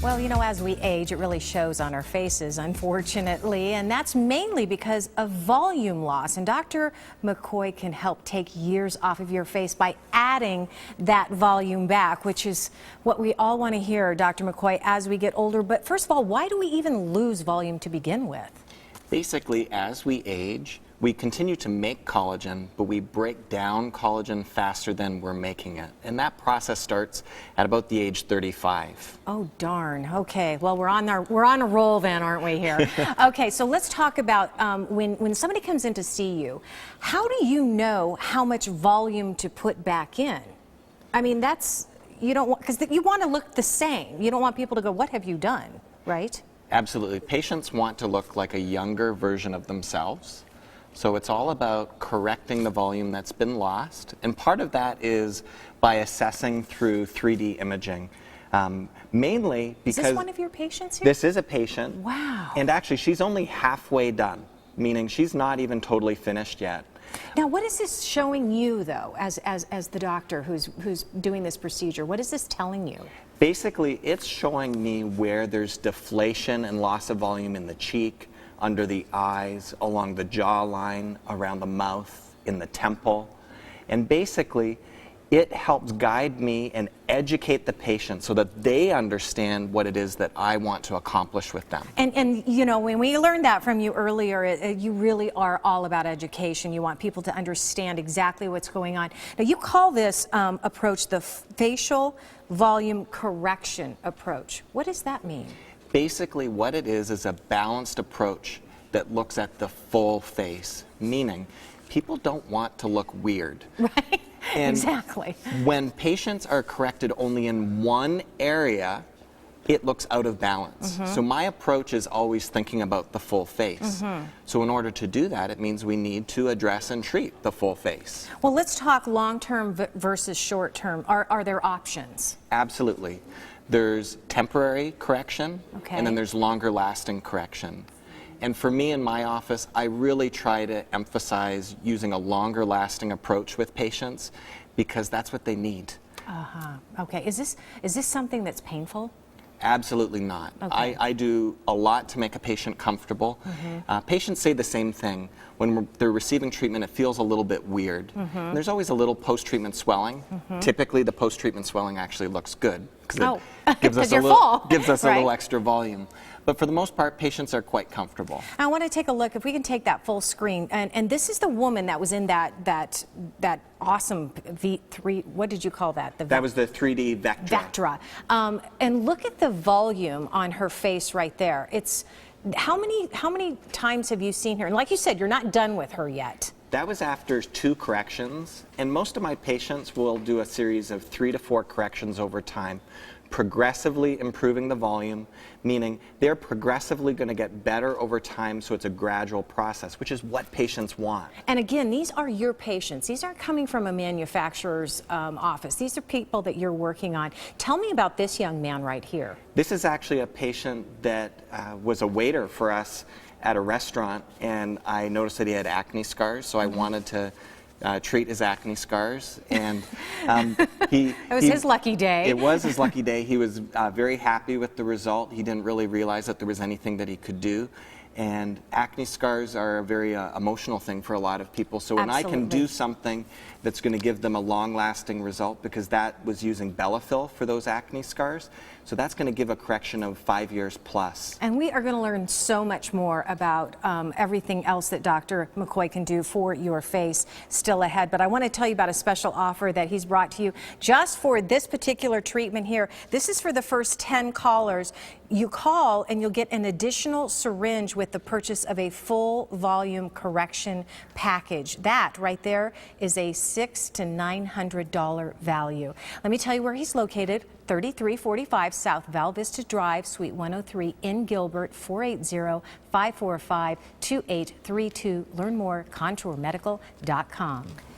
Well, you know, as we age, it really shows on our faces, unfortunately, and that's mainly because of volume loss. And Dr. McCoy can help take years off of your face by adding that volume back, which is what we all want to hear, Dr. McCoy, as we get older. But first of all, why do we even lose volume to begin with? Basically, as we age, we continue to make collagen, but we break down collagen faster than we're making it. And that process starts at about the age 35. Oh, darn. Okay. Well, we're on a roll then, aren't we here? Okay, so let's talk about when somebody comes in to see you, how do you know how much volume to put back in? I mean, you don't want, because you want to look the same. You don't want people to go, what have you done, right? Absolutely. Patients want to look like a younger version of themselves. So it's all about correcting the volume that's been lost. And part of that is by assessing through 3D imaging. Mainly because... Is this one of your patients here? This is a patient. Wow. And actually, she's only halfway done, meaning she's not even totally finished yet. Now, what is this showing you, though, as the doctor who's doing this procedure? What is this telling you? Basically, it's showing me where there's deflation and loss of volume in the cheek, under the eyes, along the jawline, around the mouth, in the temple. And basically, it helps guide me and educate the patient so that they understand what it is that I want to accomplish with them. And you know, when we learned that from you earlier, you really are all about education. You want people to understand exactly what's going on. Now, you call this approach the facial volume correction approach. What does that mean? Basically, what it is a balanced approach that looks at the full face, meaning people don't want to look weird. Right, and exactly. When patients are corrected only in one area, it looks out of balance. Mm-hmm. So my approach is always thinking about the full face. Mm-hmm. So in order to do that, it means we need to address and treat the full face. Well, let's talk long-term versus short-term. Are there options? Absolutely. There's temporary correction, okay, and then there's longer lasting correction. And for me in my office, I really try to emphasize using a longer lasting approach with patients because that's what they need. Uh-huh. Okay. Is this something that's painful? Absolutely not. Okay. I do a lot to make a patient comfortable. Mm-hmm. Patients say the same thing. When they're receiving treatment, it feels a little bit weird. Mm-hmm. There's always a little post-treatment swelling. Mm-hmm. Typically, the post-treatment swelling actually looks good because it gives us a little extra volume. But for the most part, patients are quite comfortable. I want to take a look, if we can take that full screen. And this is the woman that was in that awesome V3, what did you call that? That was the 3D Vectra. And look at the volume on her face right there. It's how many times have you seen her? And like you said, you're not done with her yet. That was after 2 corrections, and most of my patients will do a series of 3 to 4 corrections over time, progressively improving the volume, meaning they're progressively going to get better over time, so it's a gradual process, which is what patients want. And again, these are your patients. These aren't coming from a manufacturer's office. These are people that you're working on. Tell me about this young man right here. This is actually a patient that was a waiter for us at a restaurant, and I noticed that he had acne scars, so I wanted to treat his acne scars, and it was his lucky day. It was his lucky day. He was very happy with the result. He didn't really realize that there was anything that he could do. And acne scars are a very emotional thing for a lot of people. So when Absolutely. I can do something that's going to give them a long-lasting result, because that was using Belafil for those acne scars, so that's going to give a correction of 5 years plus. And we are going to learn so much more about everything else that Dr. McCoy can do for your face still ahead. But I want to tell you about a special offer that he's brought to you just for this particular treatment here. This is for the first 10 callers. You call and you'll get an additional syringe with the purchase of a full volume correction package. That right there is a $600 to $900 value. Let me tell you where he's located. 3345 South Val Vista Drive, Suite 103 in Gilbert, 480-545-2832. Learn more, contourmedical.com.